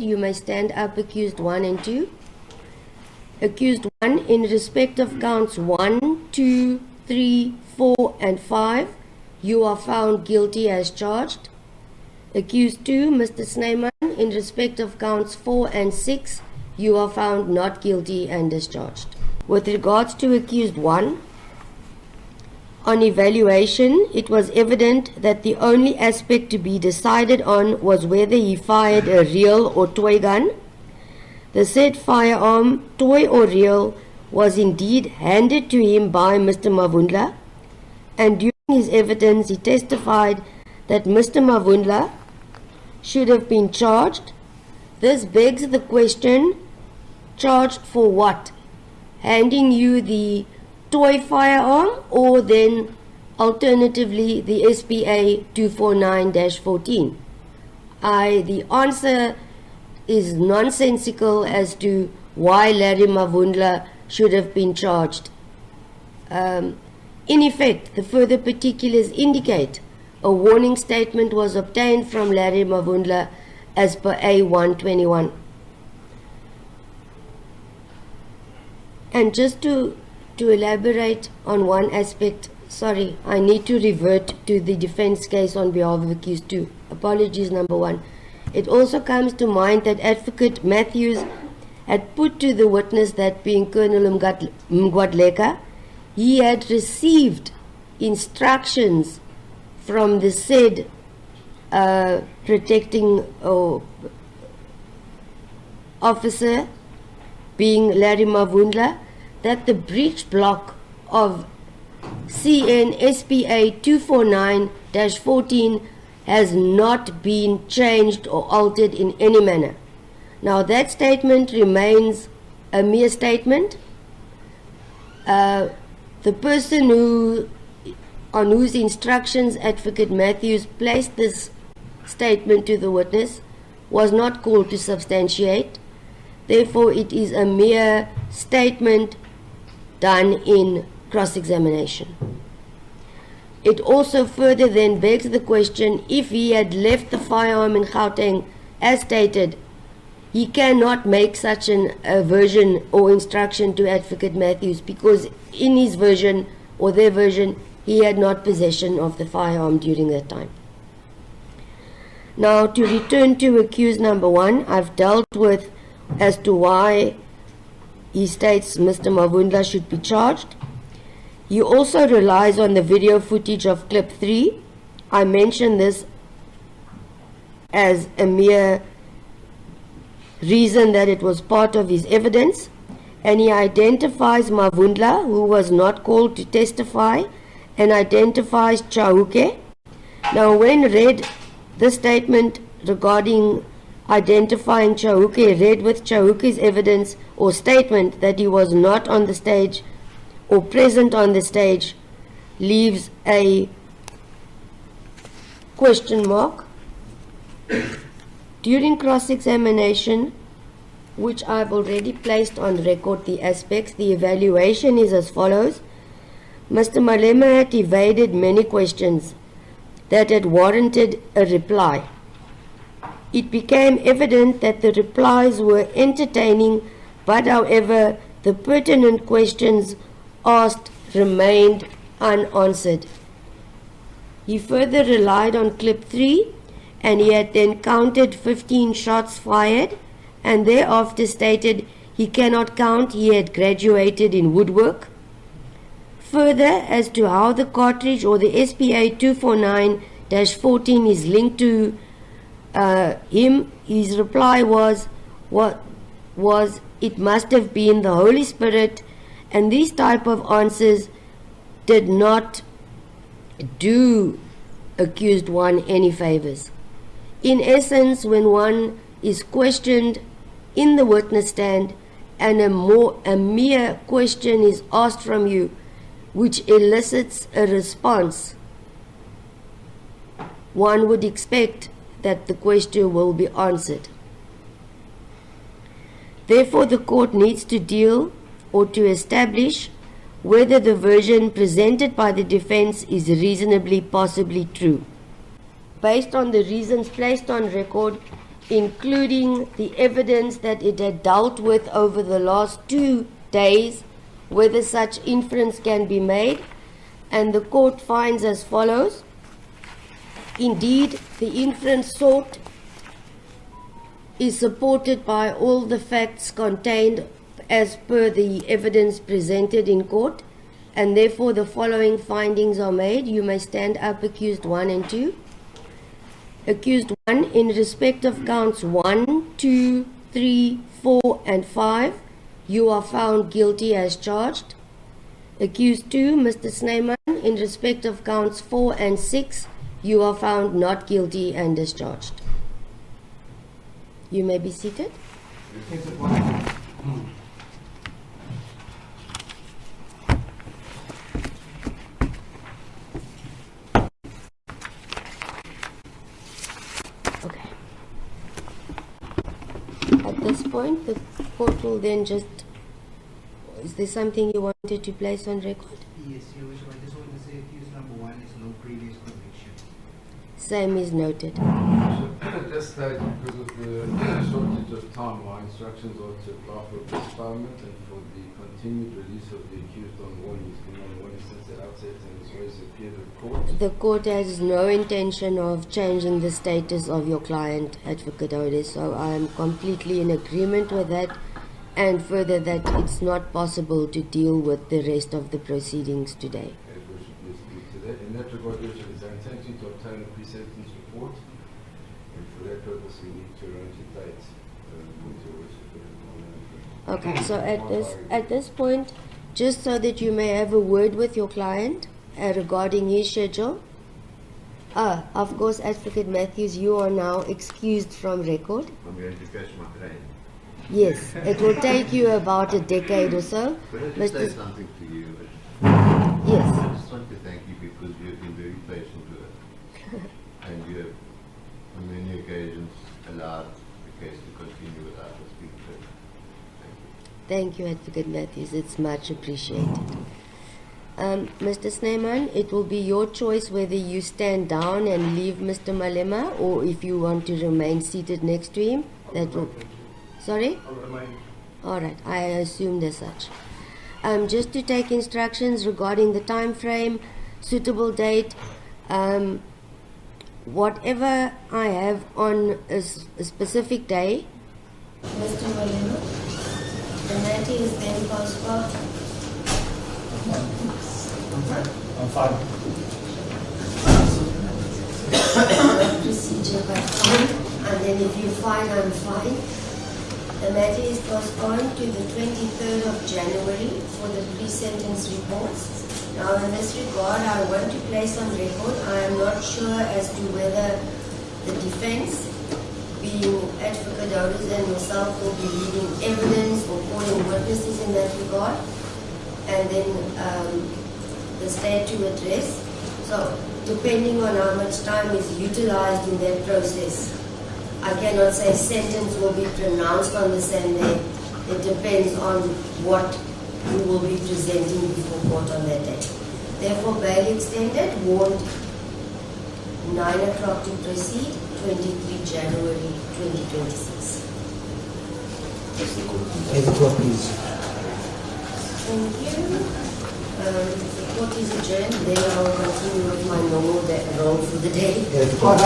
You may stand up, accused 1 and 2. Accused 1, in respect of counts 1, 2, 3, 4 and 5, you are found guilty as charged. Accused 2, Mr. Snyman, in respect of counts 4 and 6, you are found not guilty and discharged. With regards to accused 1, on evaluation, it was evident that the only aspect to be decided on was whether he fired a real or toy gun. The said firearm, toy or real, was indeed handed to him by Mr. Mavundla, and during his evidence he testified that Mr. Mavundla should have been charged. This begs the question, charged for what? Handing you the toy firearm, or then alternatively the SPA 249-14? The answer is nonsensical as to why Larry Mavundla should have been charged. In effect, the further particulars indicate a warning statement was obtained from Larry Mavundla as per A121. And just to elaborate on one aspect, sorry, I need to revert to the defense case on behalf of accused 2. Apologies, number 1. It also comes to mind that Advocate Matthews had put to the witness that being Colonel Mgwadleka, he had received instructions from the said protecting officer, being Larry Mavundla, that the breech block of CN SPA 249-14 has not been changed or altered in any manner. Now that statement remains a mere statement. The person on whose instructions Advocate Matthews placed this statement to the witness was not called to substantiate. Therefore, it is a mere statement done in cross-examination. It also further then begs the question, if he had left the firearm in Gauteng as stated, he cannot make such a version or instruction to Advocate Matthews, because in his version or their version, he had not possession of the firearm during that time. Now, to return to accused number 1, I've dealt with as to why he states Mr. Mavundla should be charged. He also relies on the video footage of clip 3. I mention this as a mere reason that it was part of his evidence, and he identifies Mavundla, who was not called to testify, and identifies Chauke. Now, when read the statement regarding identifying Chauke, read with Chauke's evidence or statement that he was not on the stage or present on the stage, leaves a question mark. During cross-examination, which I've already placed on record the aspects, the evaluation is as follows. Mr. Malema had evaded many questions that had warranted a reply. It became evident that the replies were entertaining, but however, the pertinent questions asked remained unanswered. He further relied on clip 3, and he had then counted 15 shots fired, and thereafter stated he cannot count, he had graduated in woodwork. Further, as to how the cartridge or the SPA 249-14 is linked to him, his reply was it must have been the Holy Spirit, and these type of answers did not do accused 1 any favors. In essence, when one is questioned in the witness stand and a mere question is asked from you which elicits a response, one would expect that the question will be answered. Therefore, the court needs to deal or to establish whether the version presented by the defense is reasonably possibly true. Based on the reasons placed on record, including the evidence that it had dealt with over the last 2 days, whether such inference can be made, and the court finds as follows. Indeed, the inference sought is supported by all the facts contained as per the evidence presented in court, and therefore the following findings are made. You may stand up, accused 1 and 2. Accused 1, in respect of counts 1, 2, 3, 4, and 5, you are found guilty as charged. Accused 2, Mr. Snyman, in respect of counts 4 and 6, you are found not guilty and discharged. You may be seated. Okay. At this point, the court will then just... Is there something you wanted to place on record? Yes, Your Worship. I just want to say accused number 1 is no previous conviction. Same is noted. Just that because of the shortage of time, my instructions are to apply for postponement and for the continued release of the accused on warning. He's been on warning since the outset and has always appeared at court. The court has no intention of changing the status of your client, Advocate Otis, so I am completely in agreement with that, and further that it's not possible to deal with the rest of the proceedings today. In that regard, Your Worship, it's our intention to obtain a pre-sentence report, and for that purpose we need to arrange a date with Your Worship. Okay, so at this point, just so that you may have a word with your client regarding his schedule. Of course, Advocate Matthews, you are now excused from record. I'm going to catch my train. Yes, it will take you about a decade or so. Could I just say something to you? Yes. I just want to thank you because you have been very patient with us. And you have, on many occasions, allowed the case to continue without us being present. Thank you, Advocate Matthews. It's much appreciated. Mr. Snyman, it will be your choice whether you stand down and leave Mr. Malema, or if you want to remain seated next to him. That will... Sorry? I'll remain. All right, I assumed as such. Just to take instructions regarding the time frame, suitable date, whatever I have on a specific day. Mr. Malema, the matter is then postponed. I'm fine. Procedure by fine, and then if you fine, I'm fine. The matter is postponed to the 23rd of January for the pre-sentence reports. Now, in this regard, I want to place on record, I am not sure as to whether the defense, being Advocate Otis and yourself, will be leading evidence or calling witnesses in that regard, and then the state to address. So, depending on how much time is utilized in that process, I cannot say sentence will be pronounced on the same day. It depends on what you will be presenting before court on that day. Therefore, bail extended, warned 9 o'clock to proceed, 23 January 2026. May the court please. Thank you. The court is adjourned. Then I will continue with my normal role for the day. Yes, the court.